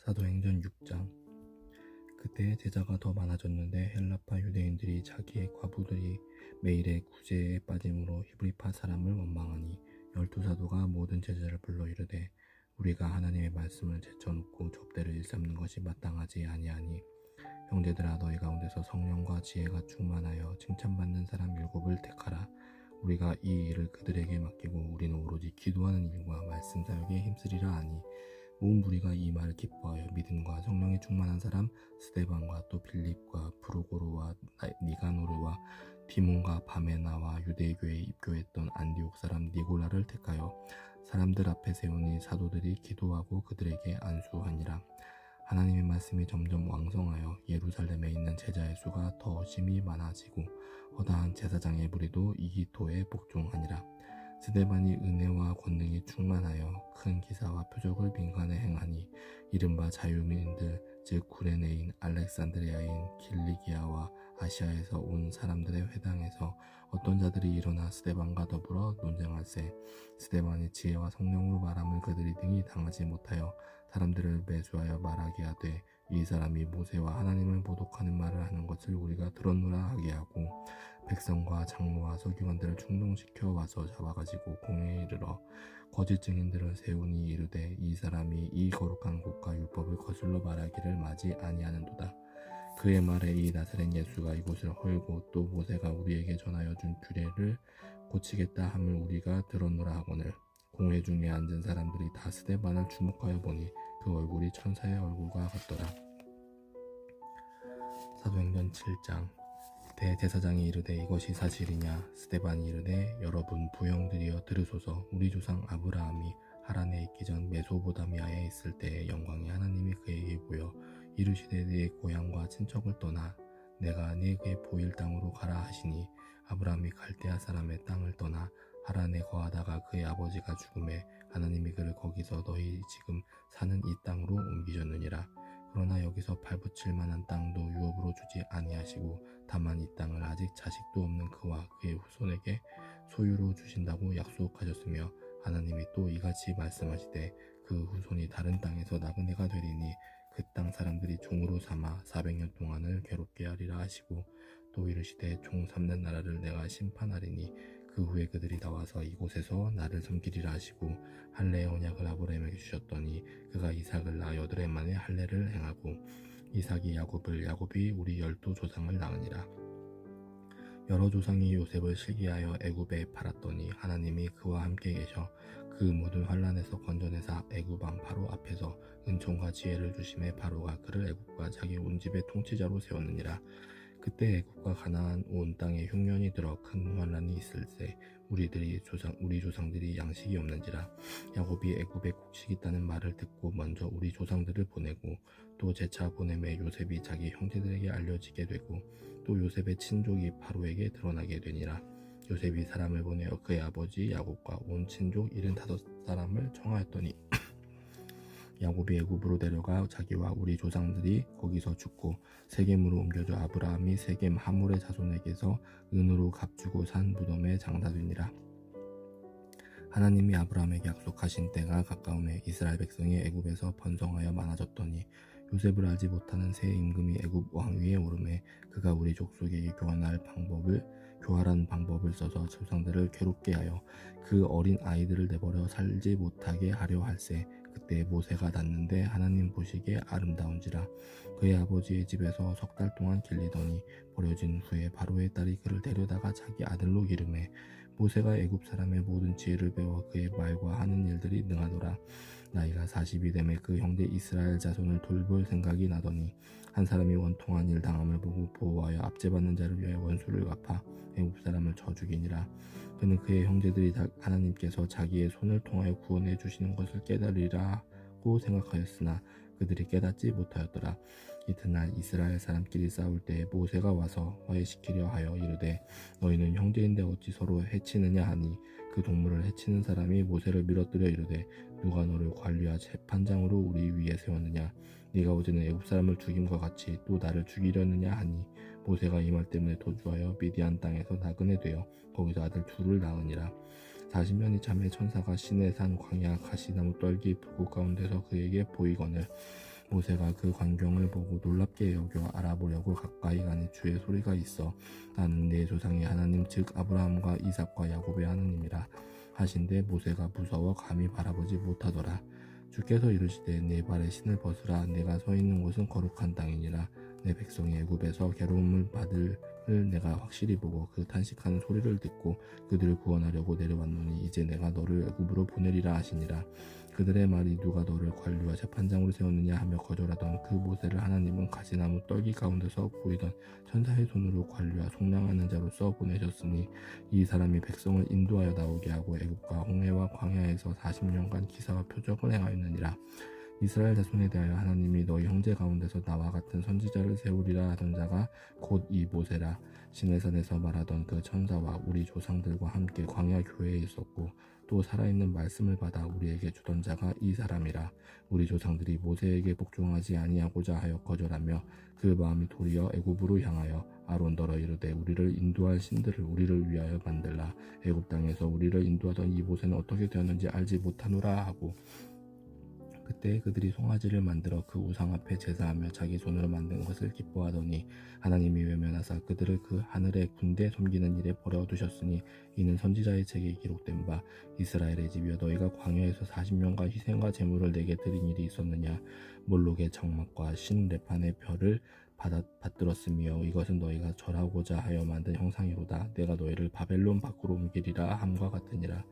사도행전 6장. 그때 제자가 더 많아졌는데 헬라파 유대인들이 자기의 과부들이 매일의 구제에 빠짐으로 히브리파 사람을 원망하니 12사도가 모든 제자를 불러 이르되 우리가 하나님의 말씀을 제쳐놓고 좁대를 일삼는 것이 마땅하지 아니하니 형제들아 너희 가운데서 성령과 지혜가 충만하여 칭찬받는 사람 7을 택하라. 우리가 이 일을 그들에게 맡기고 우리는 오로지 기도하는 일과 말씀 사역에 힘쓰리라 하니 온 무리가 이 말을 기뻐하여 믿음과 성령에 충만한 사람 스데반과 또 빌립과 프로고로와 니가노르와 디몬과 바메나와 유대교에 입교했던 안디옥 사람 니골라를 택하여 사람들 앞에 세우니 사도들이 기도하고 그들에게 안수하니라. 하나님의 말씀이 점점 왕성하여 예루살렘에 있는 제자의 수가 더 심히 많아지고 허다한 제사장의 무리도 이기토에 복종하니라. 스데반이 은혜와 권능이 충만하여 큰 기사와 표적을 빈간에 행하니 이른바 자유민들 즉 구레네인 알렉산드리아인 길리기아와 아시아에서 온 사람들의 회당에서 어떤 자들이 일어나 스데반과 더불어 논쟁할세 스데반이 지혜와 성령으로 말함을 그들이 등이 당하지 못하여 사람들을 매수하여 말하게 하되 이 사람이 모세와 하나님을 모독하는 말을 하는 것을 우리가 들었노라 하게 하고 백성과 장로와 서기관들을 충동시켜 와서 잡아가지고 공회에 이르러 거짓 증인들을 세우니 이르되 이 사람이 이 거룩한 곳과 율법을 거슬러 말하기를 마지 아니하는도다. 그의 말에 이 나사렛 예수가 이곳을 헐고 또 모세가 우리에게 전하여 준 규례를 고치겠다 함을 우리가 들었노라 하거늘 공회 중에 앉은 사람들이 다 스데반을 주목하여 보니 그 얼굴이 천사의 얼굴과 같더라. 사도행전 7장. 대제사장이 이르되 이것이 사실이냐? 스데반이 이르되 여러분 부형들이여 들으소서. 우리 조상 아브라함이 하란에 있기 전 메소보다미아에 있을 때의 영광이 하나님이 그에게 보여 이르시되 네 고향과 친척을 떠나 내가 네게 보일 땅으로 가라 하시니 아브라함이 갈대아 사람의 땅을 떠나 하란에 거하다가 그의 아버지가 죽음에 하나님이 그를 거기서 너희 지금 사는 이 땅으로 옮기셨느니라. 그러나 여기서 발붙일 만한 땅도 유업으로 주지 아니하시고 다만 이 땅을 아직 자식도 없는 그와 그의 후손에게 소유로 주신다고 약속하셨으며 하나님이 또 이같이 말씀하시되 그 후손이 다른 땅에서 나그네가 되리니 그 땅 사람들이 종으로 삼아 400년 동안을 괴롭게 하리라 하시고 또 이르시되 종 삼는 나라를 내가 심판하리니 그 후에 그들이 나와서 이곳에서 나를 섬기리라 하시고 할례의 언약을 아브라함에게 주셨더니 그가 이삭을 낳아 8해 만에 할례를 행하고 이삭이 야곱을 야곱이 우리 12조상을 낳으니라. 여러 조상이 요셉을 실기하여 애굽에 팔았더니 하나님이 그와 함께 계셔 그 모든 환난에서 건져내사 애굽 왕 바로 앞에서 은총과 지혜를 주심에 바로가 그를 애굽과 자기 온 집의 통치자로 세웠느니라. 그때 애굽과 가나안 온 땅에 흉년이 들어 큰 환난이 있을세 우리 조상들이 양식이 없는지라. 야곱이 애굽에 곡식이 있다는 말을 듣고 먼저 우리 조상들을 보내고 또 재차 보내매 요셉이 자기 형제들에게 알려지게 되고 또 요셉의 친족이 바로에게 드러나게 되니라. 요셉이 사람을 보내어 그의 아버지 야곱과 온 친족 75사람을 청하였더니 야곱이 애굽으로 데려가 자기와 우리 조상들이 거기서 죽고 세겜으로 옮겨져 아브라함이 세겜 하몰의 자손에게서 은으로 값주고 산 무덤에 장사되니라. 하나님이 아브라함에게 약속하신 때가 가까우매 이스라엘 백성이 애굽에서 번성하여 많아졌더니 요셉을 알지 못하는 새 임금이 애굽 왕위에 오르매 그가 우리 족속에게 교활한 방법을 써서 조상들을 괴롭게 하여 그 어린 아이들을 내버려 살지 못하게 하려 할세. 그때 모세가 낳는데 하나님 보시기에 아름다운지라. 그의 아버지의 집에서 3달 동안 길리더니 버려진 후에 바로의 딸이 그를 데려다가 자기 아들로 기르매 모세가 애굽 사람의 모든 지혜를 배워 그의 말과 하는 일들이 능하더라. 나이가 40이 되매 그 형제 이스라엘 자손을 돌볼 생각이 나더니 한 사람이 원통한 일 당함을 보고 보호하여 압제받는 자를 위하여 원수를 갚아 애굽 사람을 쳐 죽이니라. 그는 그의 형제들이 하나님께서 자기의 손을 통하여 구원해 주시는 것을 깨달으리라고 생각하였으나 그들이 깨닫지 못하였더라. 이튿날 이스라엘 사람끼리 싸울 때 모세가 와서 화해시키려 하여 이르되 너희는 형제인데 어찌 서로 해치느냐 하니 그 동물을 해치는 사람이 모세를 밀어뜨려 이르되 누가 너를 관리와 재판장으로 우리 위에 세웠느냐? 네가 어제는 애굽 사람을 죽임과 같이 또 나를 죽이려느냐 하니 모세가 이 말 때문에 도주하여 미디안 땅에서 나그네 되어 거기서 아들 둘을 낳으니라. 40년이 참에 천사가 시내산 광야 가시나무 떨기 불꽃 가운데서 그에게 보이거늘 모세가 그 광경을 보고 놀랍게 여겨 알아보려고 가까이 가니 주의 소리가 있어 나는 내 조상의 하나님 즉 아브라함과 이삭과 야곱의 하나님이라 하신데 모세가 무서워 감히 바라보지 못하더라. 주께서 이르시되 내 발에 신을 벗으라. 내가 서 있는 곳은 거룩한 땅이니라. 내 백성이 애굽에서 괴로움을 받을 내가 확실히 보고 그 탄식하는 소리를 듣고 그들을 구원하려고 내려왔노니 이제 내가 너를 애굽으로 보내리라 하시니라. 그들의 말이 누가 너를 관리와 재판장으로 세웠느냐 하며 거절하던 그 모세를 하나님은 가시나무 떨기 가운데서 보이던 천사의 손으로 관리와 속량하는 자로서 보내셨으니 이 사람이 백성을 인도하여 나오게 하고 애굽과 홍해와 광야에서 40년간 기사와 표적을 행하였느니라. 이스라엘 자손에 대하여 하나님이 너희 형제 가운데서 나와 같은 선지자를 세우리라 하던 자가 곧 이 모세라. 시내산에서 말하던 그 천사와 우리 조상들과 함께 광야 교회에 있었고 또 살아있는 말씀을 받아 우리에게 주던 자가 이 사람이라. 우리 조상들이 모세에게 복종하지 아니하고자 하여 거절하며 그 마음이 도리어 애굽으로 향하여 아론더러 이르되 우리를 인도할 신들을 우리를 위하여 만들라. 애굽 땅에서 우리를 인도하던 이 모세는 어떻게 되었는지 알지 못하노라 하고 그때 그들이 송아지를 만들어 그 우상 앞에 제사하며 자기 손으로 만든 것을 기뻐하더니 하나님이 외면하사 그들을 그 하늘의 군대 섬기는 일에 버려두셨으니 이는 선지자의 책에 기록된 바 이스라엘의 집이여 너희가 광야에서 40년간 희생과 제물을 내게 드린 일이 있었느냐. 몰록의 장막과 신 레판의 별을 받들었으며 이것은 너희가 절하고자 하여 만든 형상이로다. 내가 너희를 바벨론 밖으로 옮기리라 함과 같으니라.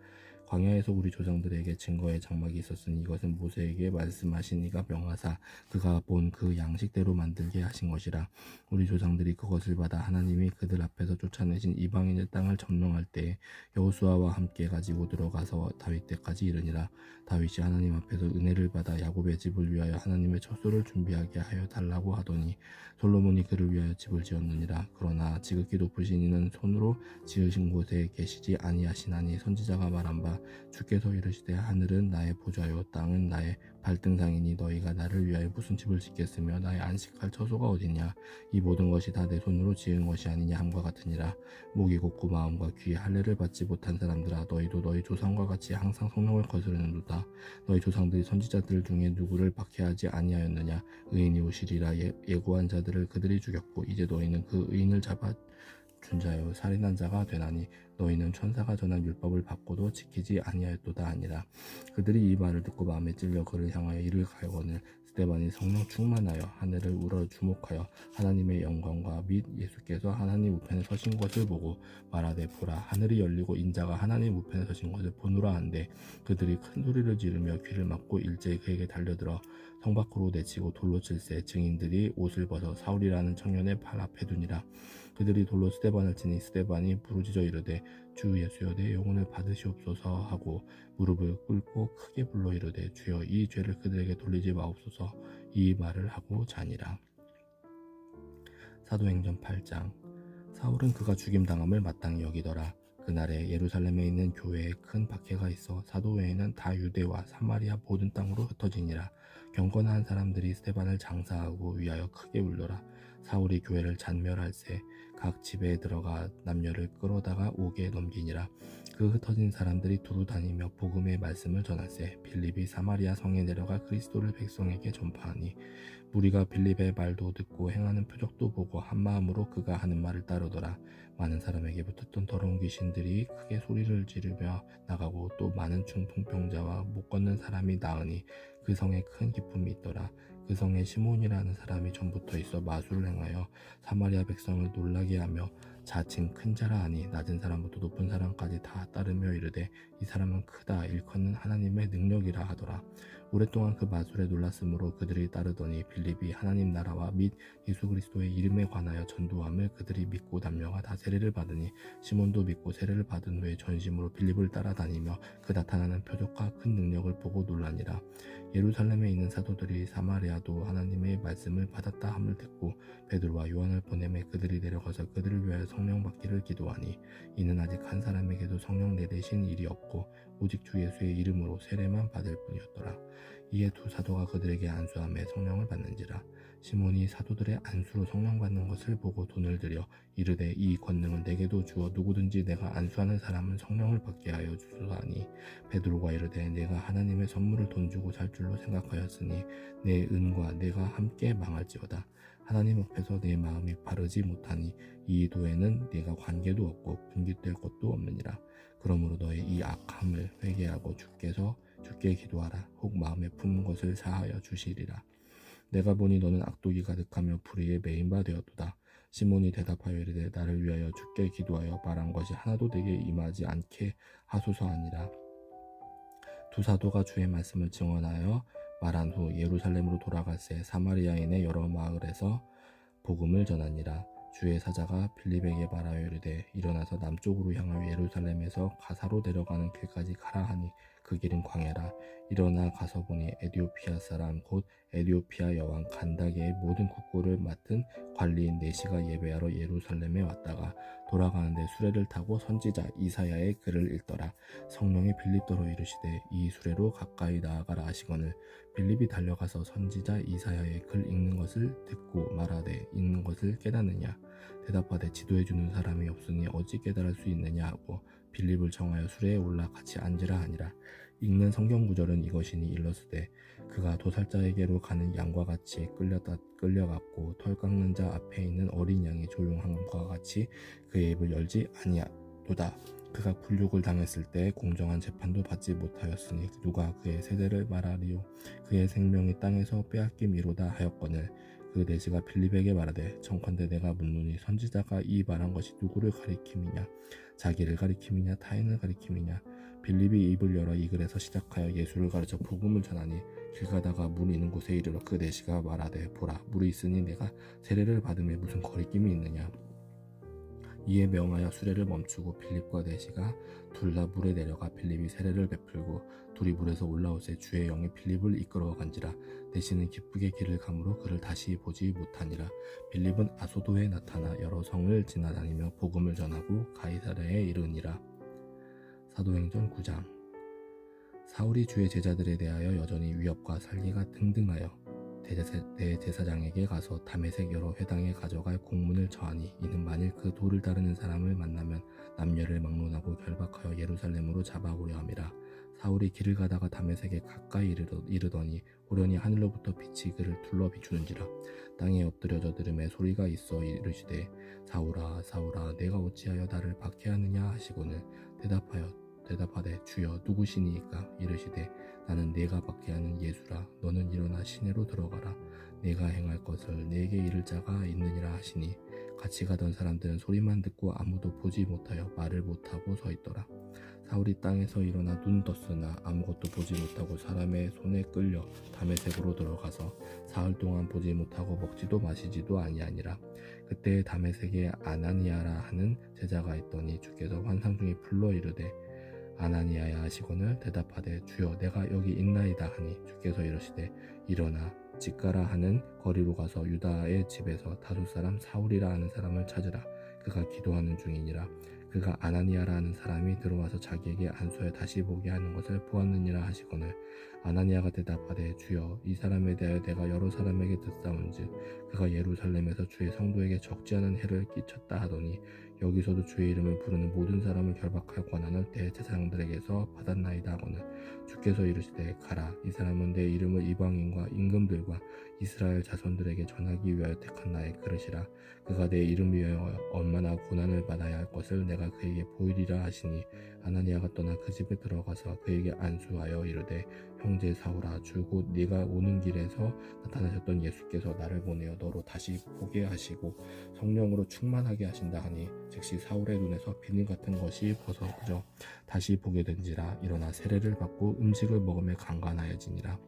광야에서 우리 조상들에게 증거의 장막이 있었으니 이것은 모세에게 말씀하신 이가 명하사 그가 본 그 양식대로 만들게 하신 것이라. 우리 조상들이 그것을 받아 하나님이 그들 앞에서 쫓아내신 이방인의 땅을 점령할 때에 여호수아와 함께 가지고 들어가서 다윗 때까지 이르니라. 다윗이 하나님 앞에서 은혜를 받아 야곱의 집을 위하여 하나님의 처소를 준비하게 하여 달라고 하더니 솔로몬이 그를 위하여 집을 지었느니라. 그러나 지극히 높으신 이는 손으로 지으신 곳에 계시지 아니하시나니 선지자가 말한 바 주께서 이르시되 하늘은 나의 보좌요 땅은 나의 발등상이니 너희가 나를 위하여 무슨 집을 짓겠으며 나의 안식할 처소가 어디냐. 이 모든 것이 다 내 손으로 지은 것이 아니냐 함과 같으니라. 목이 곱고 마음과 귀에 할례를 받지 못한 사람들아 너희도 너희 조상과 같이 항상 성령을 거스르는도다. 너희 조상들이 선지자들 중에 누구를 박해하지 아니하였느냐. 의인이 오시리라 예고한 자들을 그들이 죽였고 이제 너희는 그 의인을 잡아 준 자여 살인한 자가 되나니 너희는 천사가 전한 율법을 받고도 지키지 아니하였도다 하니라. 그들이 이 말을 듣고 마음에 찔려 그를 향하여 이를 갈거늘 스데반이 성령 충만하여 하늘을 우러 주목하여 하나님의 영광과 및 예수께서 하나님 우편에 서신 것을 보고 말하되 보라 하늘이 열리고 인자가 하나님 우편에 서신 것을 보노라 한데 그들이 큰 소리를 지르며 귀를 막고 일제히 그에게 달려들어 성 밖으로 내치고 돌로 칠세 증인들이 옷을 벗어 사울이라는 청년의 발 앞에 두니라. 그들이 돌로 스데반을 치니 스데반이 부르짖어 이르되 주 예수여 내 영혼을 받으시옵소서 하고 무릎을 꿇고 크게 불러 이르되 주여 이 죄를 그들에게 돌리지 마옵소서 이 말을 하고 자니라. 사도행전 8장. 사울은 그가 죽임당함을 마땅히 여기더라. 그날에 예루살렘에 있는 교회에 큰 박해가 있어 사도 외에는 다 유대와 사마리아 모든 땅으로 흩어지니라. 경건한 사람들이 스데반을 장사하고 위하여 크게 울더라. 사울이 교회를 잔멸할세 각 집에 들어가 남녀를 끌어다가 옥에 넘기니라. 그 흩어진 사람들이 두루 다니며 복음의 말씀을 전할세 빌립이 사마리아 성에 내려가 그리스도를 백성에게 전파하니 무리가 빌립의 말도 듣고 행하는 표적도 보고 한마음으로 그가 하는 말을 따르더라. 많은 사람에게 붙었던 더러운 귀신들이 크게 소리를 지르며 나가고 또 많은 중풍병자와 못 걷는 사람이 나으니 그 성에 큰 기쁨이 있더라. 그 성에 시몬이라는 사람이 전부터 있어 마술을 행하여 사마리아 백성을 놀라게 하며 자칭 큰 자라 하니 낮은 사람부터 높은 사람까지 다 따르며 이르되 이 사람은 크다 일컫는 하나님의 능력이라 하더라. 오랫동안 그 마술에 놀랐으므로 그들이 따르더니 빌립이 하나님 나라와 및 예수 그리스도의 이름에 관하여 전도함을 그들이 믿고 남녀가 다 세례를 받으니 시몬도 믿고 세례를 받은 후에 전심으로 빌립을 따라다니며 그 나타나는 표적과 큰 능력을 보고 놀라니라. 예루살렘에 있는 사도들이 사마리아도 하나님의 말씀을 받았다 함을 듣고 베드로와 요한을 보내매 그들이 내려가서 그들을 위하여 성령 받기를 기도하니 이는 아직 한 사람에게도 성령 내리신 일이 없고 오직 주 예수의 이름으로 세례만 받을 뿐이었더라. 이에 두 사도가 그들에게 안수하며 성령을 받는지라. 시몬이 사도들의 안수로 성령 받는 것을 보고 돈을 들여 이르되 이 권능을 내게도 주어 누구든지 내가 안수하는 사람은 성령을 받게 하여 주소서 하니, 베드로가 이르되 내가 하나님의 선물을 돈 주고 살 줄로 생각하였으니 내 은과 내가 함께 망할지어다. 하나님 앞에서 내 마음이 바르지 못하니 이 도에는 내가 관계도 없고 분깃될 것도 없느니라. 그러므로 너의 이 악함을 회개하고 주께 기도하라. 혹 마음에 품은 것을 사하여 주시리라. 내가 보니 너는 악독이 가득하며 불의에 매인 바 되었도다. 시몬이 대답하여 이르되 나를 위하여 주께 기도하여 말한 것이 하나도 내게 임하지 않게 하소서 하니라. 두 사도가 주의 말씀을 증언하여 말한 후 예루살렘으로 돌아갈새 사마리아인의 여러 마을에서 복음을 전하니라. 주의 사자가 빌립에게 말하여 이르되 일어나서 남쪽으로 향하여 예루살렘에서 가사로 내려가는 길까지 가라 하니 그 길은 광야라. 일어나 가서 보니 에디오피아 사람 곧 에디오피아 여왕 간다게의 모든 국고를 맡은 관리인 네시가 예배하러 예루살렘에 왔다가 돌아가는데 수레를 타고 선지자 이사야의 글을 읽더라. 성령이 빌립더러 이르시되 이 수레로 가까이 나아가라 하시거늘 빌립이 달려가서 선지자 이사야의 글 읽는 것을 듣고 말하되 읽는 것을 깨닫느냐. 대답하되 지도해주는 사람이 없으니 어찌 깨달을 수 있느냐 하고 빌립을 정하여 수레에 올라 같이 앉으라 하니라. 읽는 성경 구절은 이것이니 일러스되 그가 도살자에게로 가는 양과 같이 끌려갔고 털 깎는 자 앞에 있는 어린 양이 조용함과 같이 그의 입을 열지 아니하도다. 그가 굴욕을 당했을 때 공정한 재판도 받지 못하였으니 누가 그의 세대를 말하리요. 그의 생명이 땅에서 빼앗김이로다 하였거늘 그 네시가 빌립에게 말하되 청컨대 내가 묻노니 선지자가 이 말한 것이 누구를 가리킴이냐. 자기를 가리킴이냐 타인을 가리킴이냐. 빌립이 입을 열어 이 글에서 시작하여 예수를 가르쳐 복음을 전하니 길 가다가 물 있는 곳에 이르러 그 네시가 말하되 보라 물이 있으니 내가 세례를 받음에 무슨 거리낌이 있느냐. 이에 명하여 수레를 멈추고 빌립과 네시가 둘 다 물에 내려가 빌립이 세례를 베풀고 둘이 물에서 올라오세 주의 영이 빌립을 이끌어 간지라. 네시는 기쁘게 길을 가므로 그를 다시 보지 못하니라. 빌립은 아소도에 나타나 여러 성을 지나다니며 복음을 전하고 가이사랴에 이르니라. 사도행전 9장. 사울이 주의 제자들에 대하여 여전히 위협과 살기가 등등하여 대제사장에게 가서 다메섹 여러 회당에 가져갈 공문을 처하니 이는 만일 그 도를 따르는 사람을 만나면 남녀를 막론하고 결박하여 예루살렘으로 잡아오려 함이라. 사울이 길을 가다가 다메섹에 가까이 이르더니 호련히 하늘로부터 빛이 그를 둘러 비추는지라. 땅에 엎드려져 들음에 소리가 있어 이르시되 사울아 사울아 내가 어찌하여 나를 박해하느냐 하시고는 대답하되 주여 누구시니이까. 이르시되 나는 내가 박해하는 예수라. 너는 일어나 시내로 들어가라. 내가 행할 것을 내게 이를 자가 있느니라 하시니 같이 가던 사람들은 소리만 듣고 아무도 보지 못하여 말을 못하고 서 있더라. 사울이 땅에서 일어나 눈 떴으나 아무것도 보지 못하고 사람의 손에 끌려 다메섹으로 들어가서 사흘 동안 보지 못하고 먹지도 마시지도 아니하니라. 그때 다메섹에 아나니아라 하는 제자가 있더니 주께서 환상 중에 불러 이르되 아나니아야 하시거늘 대답하되 주여 내가 여기 있나이다 하니 주께서 이르시되 일어나 직가라 하는 거리로 가서 유다의 집에서 다섯 사람 사울이라 하는 사람을 찾으라. 그가 기도하는 중이니라. 그가 아나니아라 하는 사람이 들어와서 자기에게 안수하여 다시 보게 하는 것을 보았느니라 하시거늘 아나니아가 대답하되 주여 이 사람에 대하여 내가 여러 사람에게 듣사온즉 그가 예루살렘에서 주의 성도에게 적지 않은 해를 끼쳤다 하더니 여기서도 주의 이름을 부르는 모든 사람을 결박할 권한을 대제사장들에게서 받았나이다 하거늘 주께서 이르시되 가라. 이 사람은 내 이름을 이방인과 임금들과 이스라엘 자손들에게 전하기 위하여 택한 나의 그릇이라. 그가 내 이름 위하여 얼마나 고난을 받아야 할 것을 내가 그에게 보이리라 하시니 아나니아가 떠나 그 집에 들어가서 그에게 안수하여 이르되 형제 사울아 주 곧 네가 오는 길에서 나타나셨던 예수께서 나를 보내어 너로 다시 보게 하시고 성령으로 충만하게 하신다 하니 즉시 사울의 눈에서 비늘 같은 것이 벗어져 다시 보게 된지라. 일어나 세례를 받고 음식을 먹으며 강간하여지니라.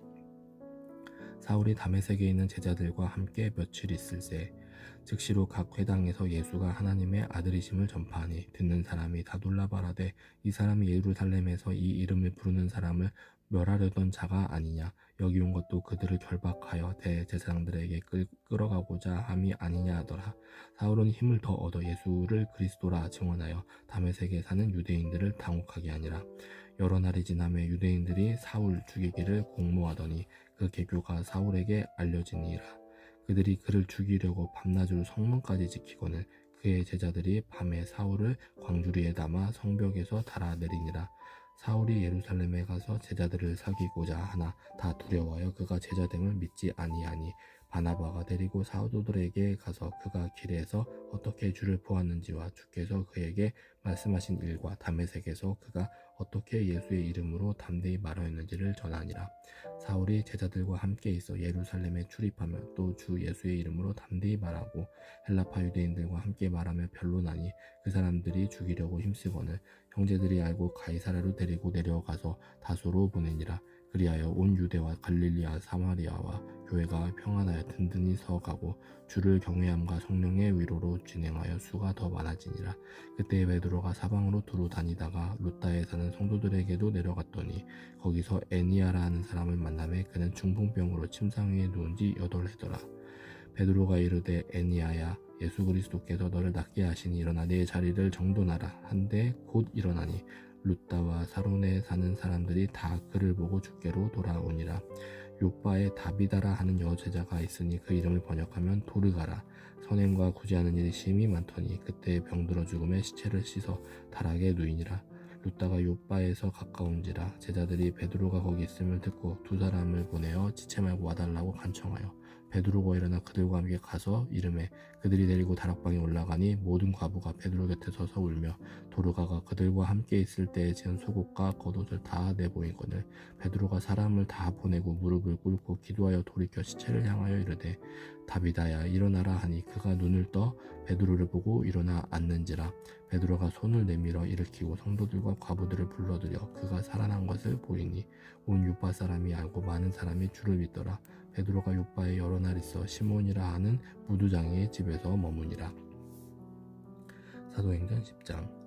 사울이 다메섹에 있는 제자들과 함께 며칠 있을새 즉시로 각 회당에서 예수가 하나님의 아들이심을 전파하니 듣는 사람이 다 놀라 말하되 이 사람이 예루살렘에서 이 이름을 부르는 사람을 멸하려던 자가 아니냐. 여기 온 것도 그들을 결박하여 대제사장들에게 끌어가고자 함이 아니냐 하더라. 사울은 힘을 더 얻어 예수를 그리스도라 증언하여 다메섹에 사는 유대인들을 당혹하게 하니라. 여러 날이 지나매 유대인들이 사울 죽이기를 공모하더니 그 계교가 사울에게 알려지니라. 그들이 그를 죽이려고 밤낮으로 성문까지 지키거늘 그의 제자들이 밤에 사울을 광주리에 담아 성벽에서 달아내리니라. 사울이 예루살렘에 가서 제자들을 사귀고자 하나 다 두려워하여 그가 제자됨을 믿지 아니하니 바나바가 데리고 사도들에게 가서 그가 길에서 어떻게 주를 보았는지와 주께서 그에게 말씀하신 일과 다메섹에서 그가 어떻게 예수의 이름으로 담대히 말하였는지를 전하니라. 사울이 제자들과 함께 있어 예루살렘에 출입하며 또 주 예수의 이름으로 담대히 말하고 헬라파 유대인들과 함께 말하며 변론하니 그 사람들이 죽이려고 힘쓰거늘 형제들이 알고 가이사랴로 데리고 내려가서 다소로 보내니라. 그리하여 온 유대와 갈릴리와 사마리아와 교회가 평안하여 든든히 서가고 주를 경외함과 성령의 위로로 진행하여 수가 더 많아지니라. 그때 베드로가 사방으로 두루 다니다가 루다에 사는 성도들에게도 내려갔더니 거기서 애니아라 하는 사람을 만나매 그는 중풍병으로 침상 위에 누운 지 8해더라. 베드로가 이르되 애니아야 예수 그리스도께서 너를 낫게 하시니 일어나 내 자리를 정돈하라 한데 곧 일어나니 루다와 사론에 사는 사람들이 다 그를 보고 주께로 돌아오니라. 요바에 다비다라 하는 여제자가 있으니 그 이름을 번역하면 도르가라. 선행과 구제하는 일이 심히 많더니 그때 병들어 죽음에 시체를 씻어 다락에 누이니라. 루다가 요바에서 가까운지라 제자들이 베드로가 거기 있음을 듣고 두 사람을 보내어 지체 말고 와달라고 간청하여 베드로가 일어나 그들과 함께 가서 이름에 그들이 데리고 다락방에 올라가니 모든 과부가 베드로 곁에 서서 울며 도르가가 그들과 함께 있을 때에 지은 속옷과 겉옷을 다 내보이거늘 베드로가 사람을 다 보내고 무릎을 꿇고 기도하여 돌이켜 시체를 향하여 이르되 다비다야 일어나라 하니 그가 눈을 떠 베드로를 보고 일어나 앉는지라. 베드로가 손을 내밀어 일으키고 성도들과 과부들을 불러들여 그가 살아난 것을 보이니 온 요파 사람이 알고 많은 사람이 주를 믿더라. 베드로가 요파에 여러 날 있어 시몬이라 하는 무두장의 집에서 머무니라. 사도행전 10장.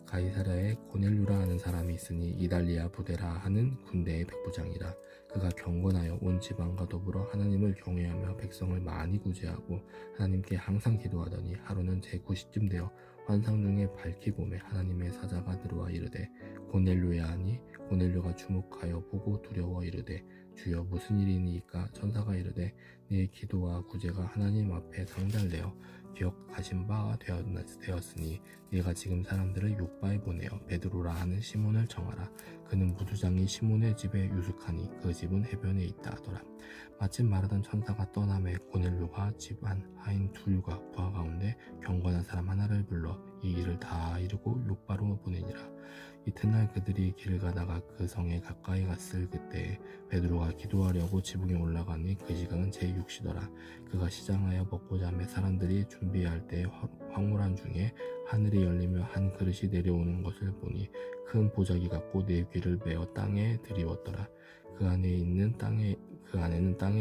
가이사랴에 고넬료라 하는 사람이 있으니 이달리아 부데라 하는 군대의 백부장이라. 그가 경건하여 온 지방과 더불어 하나님을 경외하며 백성을 많이 구제하고 하나님께 항상 기도하더니 하루는 제9시쯤 되어 환상 중에 밝히 보매 하나님의 사자가 들어와 이르되 고넬료야 하니 고넬료가 주목하여 보고 두려워 이르되 주여 무슨 일이니이까. 천사가 이르되 네 기도와 구제가 하나님 앞에 상달되어 기억하신 바가 되었으니 네가 지금 사람들을 요바에 보내어 베드로라 하는 시몬을 정하라. 그는 무두장이 시몬의 집에 유숙하니 그 집은 해변에 있다 하더라. 마침 말하던 천사가 떠나매 고넬료가 집안 하인 둘과 부하 가운데 경건한 사람 하나를 불러 이 일을 다 이루고 요바로 보내니라. 이튿날 그들이 길을 가다가 그 성에 가까이 갔을 그때에 베드로가 기도하려고 지붕에 올라가니 그 시간은 제6시더라. 그가 시장하여 먹고자 하며 사람들이 준비할 때 황홀한 중에 하늘이 열리며 한 그릇이 내려오는 것을 보니 큰 보자기 같고 네 귀를 메어 땅에 들이웠더라. 그 안에는 땅에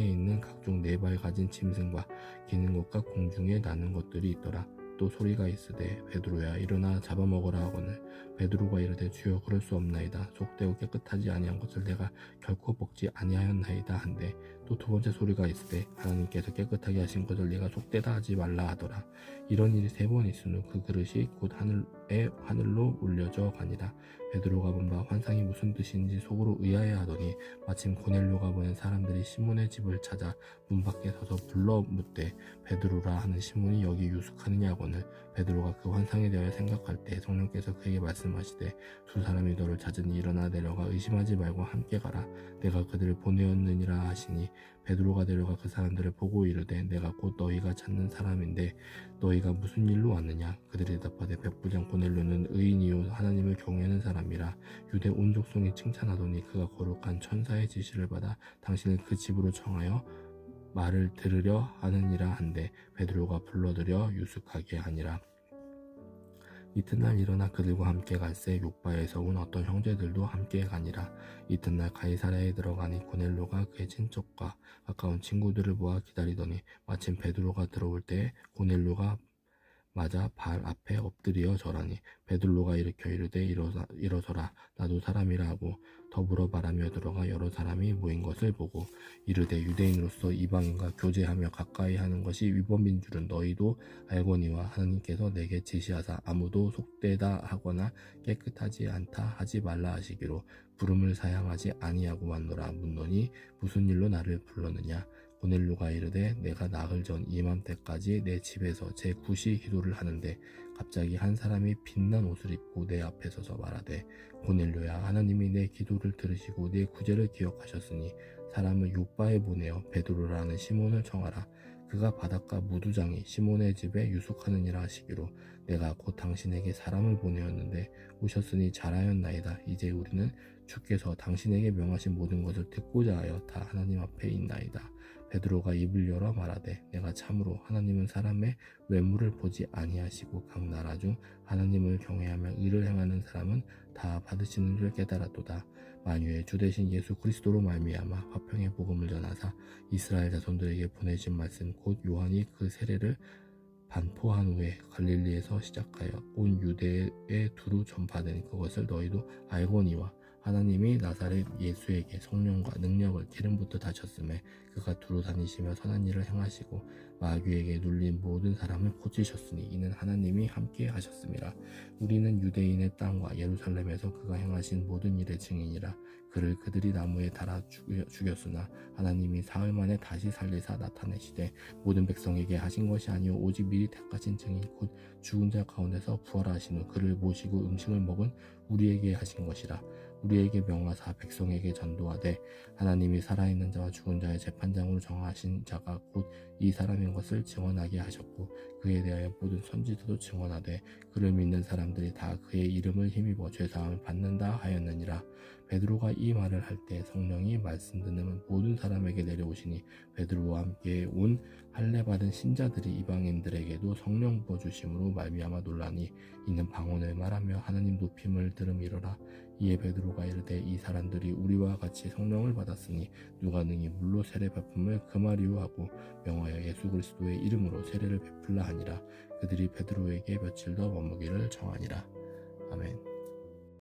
있는 각종 네 발 가진 짐승과 기는 것과 공중에 나는 것들이 있더라. 또 소리가 있으되 베드로야 일어나 잡아먹으라 하거늘 베드로가 이르되 주여 그럴 수 없나이다. 속되고 깨끗하지 아니한 것을 내가 결코 먹지 아니하였나이다 한데 또 두 번째 소리가 있으되 하나님께서 깨끗하게 하신 것을 네가 속되다 하지 말라 하더라. 이런 일이 3번 있은 후 그 그릇이 곧 하늘로 올려져 가니라. 베드로가 본 바 환상이 무슨 뜻인지 속으로 의아해하더니 마침 고넬료가 보낸 사람들이 시몬의 집을 찾아 문 밖에 서서 불러 묻되 베드로라 하는 시몬이 여기 유숙하느냐고는 베드로가 그 환상에 대하여 생각할 때 성령께서 그에게 말씀하시되 두 사람이 너를 찾으니 일어나 내려가 의심하지 말고 함께 가라. 내가 그들을 보내었느니라 하시니 베드로가 내려가 그 사람들을 보고 이르되 내가 곧 너희가 찾는 사람인데 너희가 무슨 일로 왔느냐. 그들이 대답하되 백부장 고넬료는 의인이요 하나님을 경외하는 사람이라. 유대 온 족속이 칭찬하더니 그가 거룩한 천사의 지시를 받아 당신을 그 집으로 청하여 말을 들으려 하느니라 한데 베드로가 불러들여 유숙하게 하니라. 이튿날 일어나 그들과 함께 갈새 요바에서 온 어떤 형제들도 함께 가니라. 이튿날 가이사랴에 들어가니 고넬료가 그의 친척과 가까운 친구들을 모아 기다리더니 마침 베드로가 들어올 때에 고넬료가 맞아 발 앞에 엎드려 절하니 베드로가 일으켜 이르되 일어서라 나도 사람이라 하고 더불어 말하며 들어가 여러 사람이 모인 것을 보고 이르되 유대인으로서 이방인과 교제하며 가까이 하는 것이 위법인 줄은 너희도 알거니와 하나님께서 내게 지시하사 아무도 속되다 하거나 깨끗하지 않다 하지 말라 하시기로 부름을 사양하지 아니하고 왔노라. 묻노니 무슨 일로 나를 불렀느냐. 고넬료가 이르되 내가 나흘 전 이맘때까지 내 집에서 제 구시 기도를 하는데 갑자기 한 사람이 빛난 옷을 입고 내 앞에 서서 말하되 고넬료야, 하나님이 내 기도를 들으시고 내 구제를 기억하셨으니 사람을 요바에 보내어 베드로라는 시몬을 청하라. 그가 바닷가 무두장이 시몬의 집에 유숙하느니라 하시기로 내가 곧 당신에게 사람을 보내었는데 오셨으니 잘하였나이다. 이제 우리는 주께서 당신에게 명하신 모든 것을 듣고자 하여 다 하나님 앞에 있나이다. 베드로가 입을 열어 말하되 내가 참으로 하나님은 사람의 외모를 보지 아니하시고 각 나라 중 하나님을 경외하며 의를 행하는 사람은 다 받으시는 줄 깨달았도다. 만유의 주 되신 예수 그리스도로 말미암아 화평의 복음을 전하사 이스라엘 자손들에게 보내신 말씀 곧 요한이 그 세례를 반포한 후에 갈릴리에서 시작하여 온 유대에 두루 전파된 그것을 너희도 알거니와 하나님이 나사렛 예수에게 성령과 능력을 기름부터 다셨음에 그가 두루 다니시며 선한 일을 행하시고 마귀에게 눌린 모든 사람을 고치셨으니 이는 하나님이 함께 하셨음이라. 우리는 유대인의 땅과 예루살렘에서 그가 행하신 모든 일의 증인이라. 그를 그들이 나무에 달아 죽였으나 하나님이 사흘 만에 다시 살리사 나타내시되 모든 백성에게 하신 것이 아니요 오직 미리 택하신 증인 곧 죽은 자 가운데서 부활하신 후 그를 모시고 음식을 먹은 우리에게 하신 것이라. 우리에게 명하사 백성에게 전도하되 하나님이 살아있는 자와 죽은 자의 재판장으로 정하신 자가 곧 이 사람인 것을 증언하게 하셨고 그에 대하여 모든 선지자도 증언하되 그를 믿는 사람들이 다 그의 이름을 힘입어 죄사함을 받는다 하였느니라. 베드로가 이 말을 할 때 성령이 말씀 듣는 모든 사람에게 내려오시니 베드로와 함께 온 할례 받은 신자들이 이방인들에게도 성령 부어 주심으로 말미암아 놀라니 이는 방언을 말하며 하나님 높임을 들음이로라. 이에 베드로가 이르되 이 사람들이 우리와 같이 성령을 받았으니 누가 능히 물로 세례 베품을 금하리요 하고 명하여 예수 그리스도의 이름으로 세례를 베풀라 하니라. 그들이 베드로에게 며칠 더 머무기를 정하니라. 아멘.